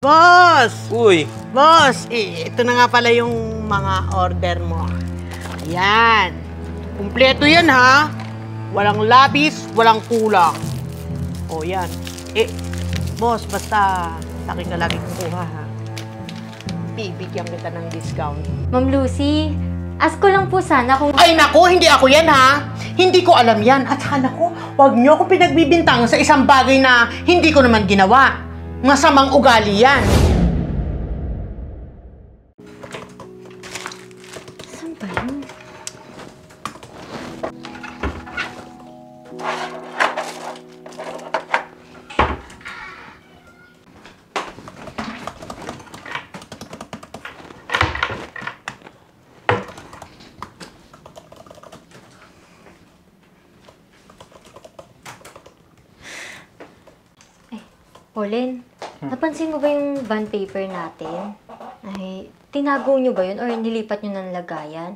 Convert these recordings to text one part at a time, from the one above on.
Boss! Uy! Boss, ito na nga pala yung mga order mo. Ayan. Kumpleto yan, ha? Walang labis, walang kulang. O, yan. Boss, basta sa akin ka lagi kukuha, ha? Bibigyan kita ng discount. Ma'am Lucy, ask ko lang po sana kung... Ay, naku! Hindi ako yan, ha? Hindi ko alam yan. At saka, naku, huwag niyo akong pinagbibintang sa isang bagay na hindi ko naman ginawa. Masamang ugali yan. Saan ba yun? Pauline, napansin mo ba yung bond paper natin? Ay, tinago nyo ba yun or nilipat nyo ng lagayan?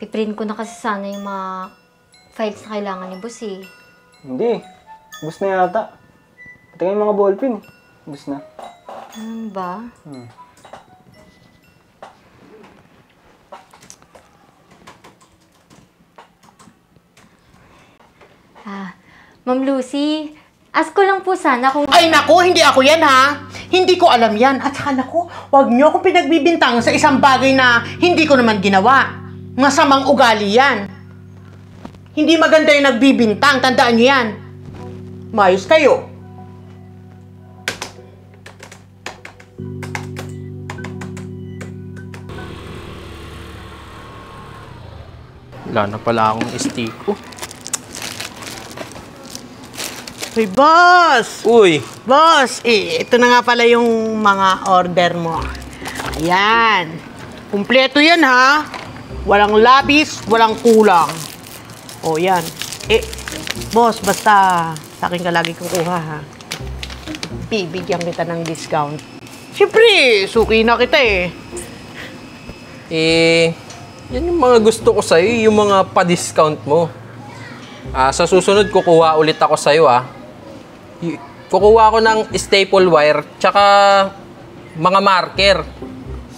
Piprint ko na kasi sana yung mga files na kailangan ni boss eh. Hindi. Ubus na yata. Pati yung mga ballpen. Ubus na. Ano ba? Ma'am Lucy, ask ko lang po sana kung... Ay, naku! Hindi ako yan, ha? Hindi ko alam yan. At saka, naku, huwag niyo akong pinagbibintang sa isang bagay na hindi ko naman ginawa. Masamang ugali yan. Hindi maganda yung nagbibintang. Tandaan niyo yan. Mayos kayo. Wala na pala akong estiko. Uy, boss! Uy! Boss, ito na nga pala yung mga order mo. Ayan. Kumpleto yan, ha? Walang labis, walang kulang. O, yan. Boss, basta sa akin ka lagi kukuha, ha? Bibigyan kita ng discount. Siyempre, suki na kita, Yan yung mga gusto ko sa'yo, yung mga pa-discount mo. Sa susunod, kukuha ulit ako sa'yo, Kukuha ko ng staple wire, tsaka mga marker,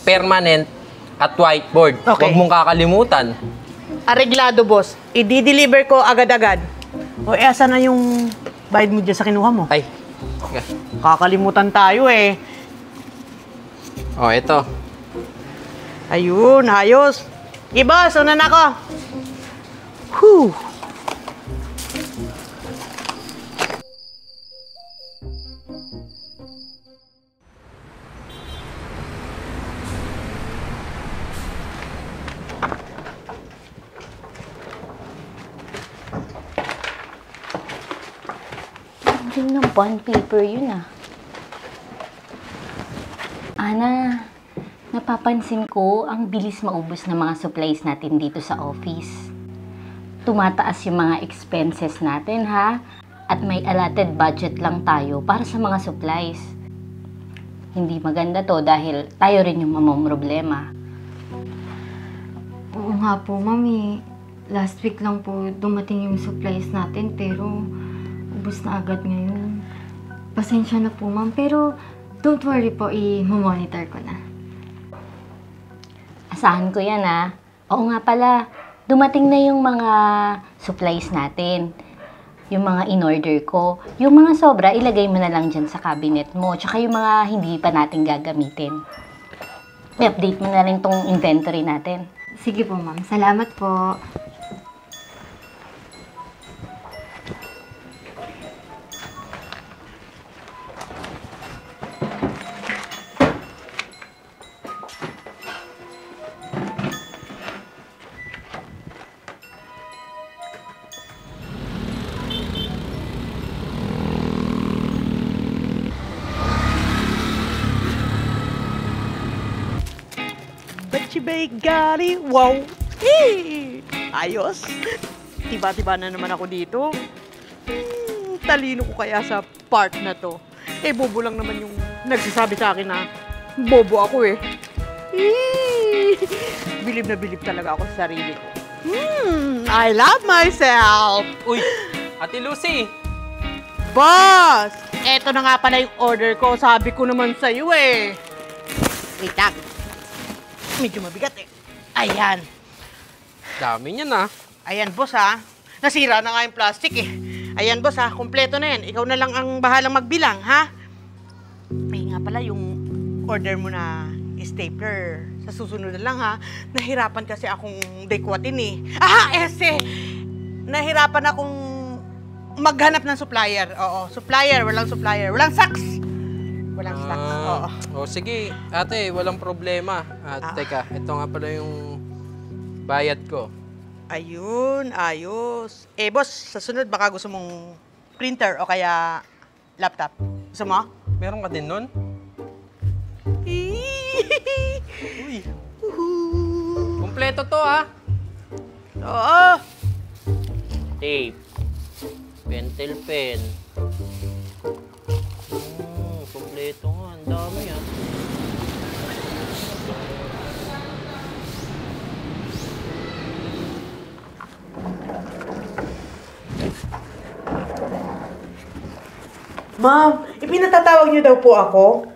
permanent, at whiteboard. Okay. Huwag mong kakalimutan. Areglado, boss. I-deliver ko agad-agad. O, asa na yung bayad mo dyan sa kinuha mo? Ay. Kakalimutan tayo, Oh, ito. Ayun, ayos. Boss, una na ako. Whew. Ang ng bond paper yun Ana, napapansin ko ang bilis maubos ng mga supplies natin dito sa office. Tumataas yung mga expenses natin at may allotted budget lang tayo para sa mga supplies. Hindi maganda to dahil tayo rin yung mamomroblema. Oo nga po, mami. Last week lang po dumating yung supplies natin pero ubos na agad ngayon. Pasensya na po, ma'am. Pero don't worry po, i-monitor ko na. Asahan ko yan Oo nga pala, dumating na yung mga supplies natin. Yung mga in-order ko. Yung mga sobra, ilagay mo na lang dyan sa cabinet mo. Tsaka yung mga hindi pa natin gagamitin. I-update mo na rin tong inventory natin. Sige po, ma'am. Salamat po. Gali, wow! Ayos! Tiba-tiba na naman ako dito. Talino ko kaya sa part na to. Bobo lang naman yung nagsasabi sa akin na bobo ako Bilib na bilib talaga ako sa sarili ko. I love myself! Uy! Ate Lucy! Boss! eto na nga pala yung order ko. Sabi ko naman sa'yo eh. Wait lang. Medyo mabigat eh. Ayan. Dami niyan ah. Ayan, boss ha. Nasira na nga yung plastic eh. Ayan, boss ha. Kompleto na yan. Ikaw na lang ang bahalang magbilang, ha? Ay nga pala, yung order mo na stapler. Sa susunod na lang, ha? Nahirapan kasi akong dekwatin eh. Nahirapan akong maghanap ng supplier. Oo, supplier. Walang supplier. Walang saks. Walang saks. Oo. O sige, ate, walang problema. Teka, ito nga pala yung bayad ko. Ayun, ayos. Eh, boss, sa sunod baka gusto mong printer o kaya laptop. Gusto mo? Meron ka din nun? Uy. Kompleto to ah. Oo. Tape. Pentel pen. Kompleto nga. Ang dami ah. Ma'am, ipinatatawag niyo daw po ako?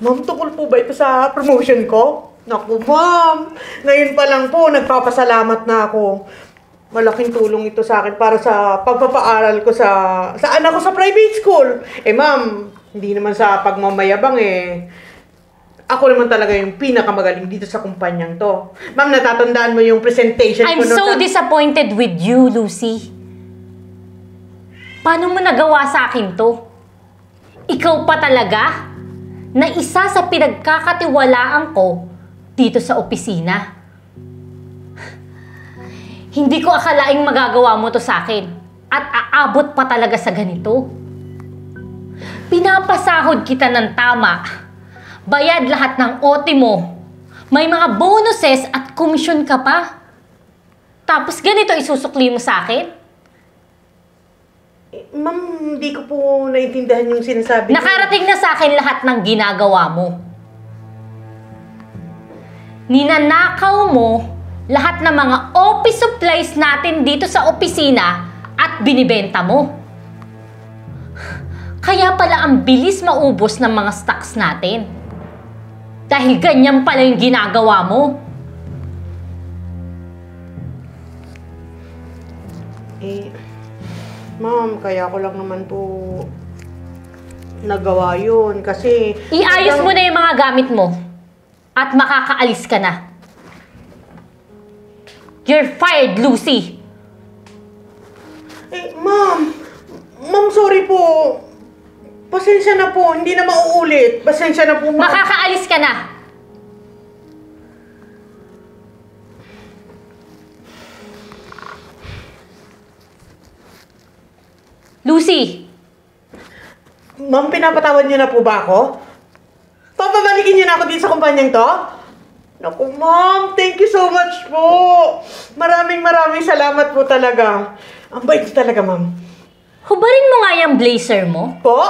Ma'am, tukol po ba ito sa promotion ko? Naku, ma'am. Ngayon pa lang po, nagpapasalamat na ako. Malaking tulong ito sa akin para sa pagpapaaral ko sa anak ko sa private school. Eh, ma'am, hindi naman sa pagmamayabang eh. Ako naman talaga yung pinakamagaling dito sa kumpanyang to. Ma'am, natatandaan mo yung presentation I'm ko so disappointed with you, Lucy. Paano mo nagawa sa akin to? Ikaw pa talaga? Na isa sa pinagkakatiwalaan ko dito sa opisina. Hindi ko akalaing magagawa mo to sa akin. At aabot pa talaga sa ganito. Pinapasahod kita ng tama. Bayad lahat ng OT mo. May mga bonuses at komisyon ka pa. Tapos ganito isusukli mo sa akin? Ma'am, hindi ko po naintindihan yung sinasabi niyo. Nakarating na sa akin lahat ng ginagawa mo. Ninanakaw mo lahat ng mga office supplies natin dito sa opisina at binibenta mo. Kaya pala ang bilis maubos ng mga stocks natin. Dahil ganyan pala yung ginagawa mo. Ma'am, kaya ko lang naman po nagawa yun kasi... Iayos mo na yung mga gamit mo at makakaalis ka na. You're fired, Lucy! Ma'am! Ma'am, sorry po. Pasensya na po, hindi na mauulit. Pasensya na po, ma'am. Makakaalis ka na! Lucy! Ma'am, pinapatawad niyo na po ba ako? Papabalikin niyo na ako dito sa kumpanyang to? Naku, ma'am, thank you so much po. Maraming salamat po talaga. Ang bait talaga, ma'am. Hubarin mo nga yung blazer mo. Po?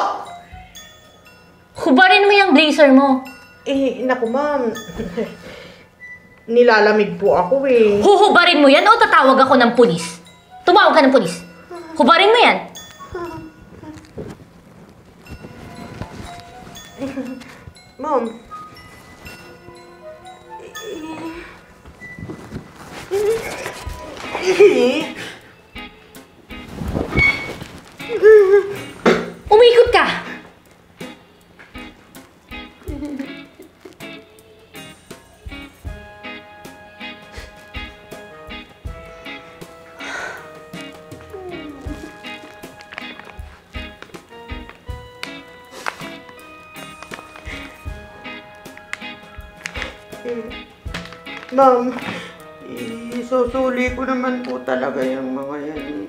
Hubarin mo yung blazer mo. Naku, ma'am. Nilalamig po ako eh. Huhubarin mo yan o tatawag ako ng pulis? Tumawag ka ng pulis. Hubarin mo yan. Ma'am. Umikot ka! Ma'am, isusuli ko naman po talaga yung mga yan.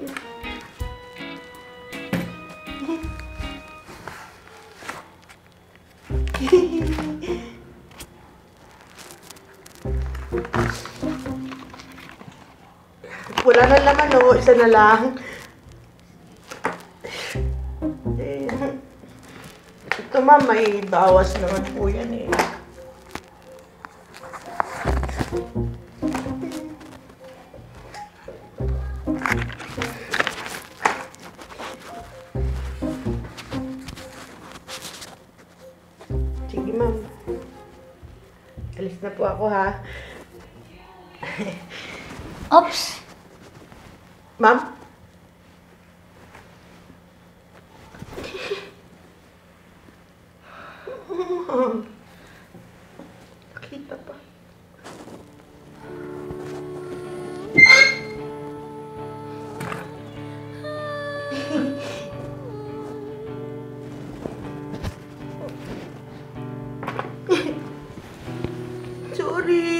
Wala na laman, no? Isa na lang. Ito, ma'am, may bawas naman po yan eh. Sige, ma'am. Alis na po ako, ha? Ops! Ma'am? Nakita pa. Sorry.